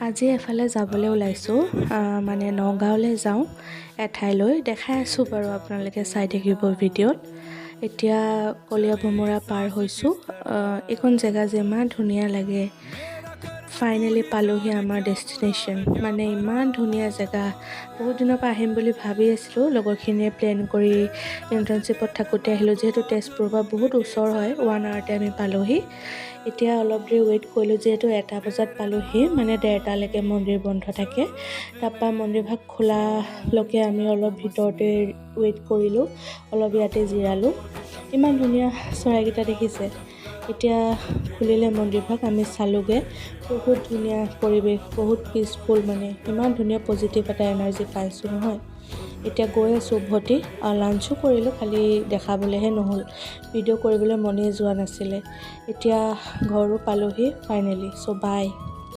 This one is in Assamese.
আজি এফালে যাবলৈ ওলাইছোঁ মানে নগাঁৱলৈ যাওঁ এঠাইলৈ দেখাই আছোঁ বাৰু আপোনালোকে চাই থাকিব ভিডিঅ'ত। এতিয়া কলীয়া ভোমোৰা পাৰ হৈছোঁ। এইখন জেগা যে ইমান ধুনীয়া লাগে। ফাইনেলি পালোহি আমাৰ ডেষ্টিনেশ্যন। মানে ইমান ধুনীয়া জেগা। বহুত দিনৰ পৰা আহিম বুলি ভাবি আছিলোঁ। লগৰখিনিয়ে প্লেন কৰি ইণ্টাৰ্ণশ্বিপত থাকোঁতে আহিলোঁ। যিহেতু তেজপুৰৰ পৰা বহুত ওচৰ হয়, 1 আৱাৰতে আমি পালোহি। এতিয়া অলপ দেৰি ৱেইট কৰিলোঁ, যিহেতু 1টা বজাত পালোহি, মানে 1:30লৈকে মন্দিৰ বন্ধ থাকে। তাৰপৰা মন্দিৰভাগ খোলালৈকে আমি অলপ ভিতৰতে ৱেইট কৰিলোঁ, অলপ ইয়াতে জিৰালোঁ। ইমান ধুনীয়া চৰাইকেইটা দেখিছে। এতিয়া খুলিলে মন্দিৰভাগ, আমি চালোগৈ। বহুত ধুনীয়া পৰিৱেশ, বহুত পিচফুল, মানে ইমান ধুনীয়া পজিটিভ এটা এনাৰ্জি পাইছোঁ নহয়। এতিয়া গৈ আছোঁ উভতি। লাঞ্চো কৰিলোঁ, খালি দেখাবলৈহে নহ'ল, ভিডিঅ' কৰিবলৈ মনেই যোৱা নাছিলে। এতিয়া ঘৰো পালোহি ফাইনেলি। চ' বাই।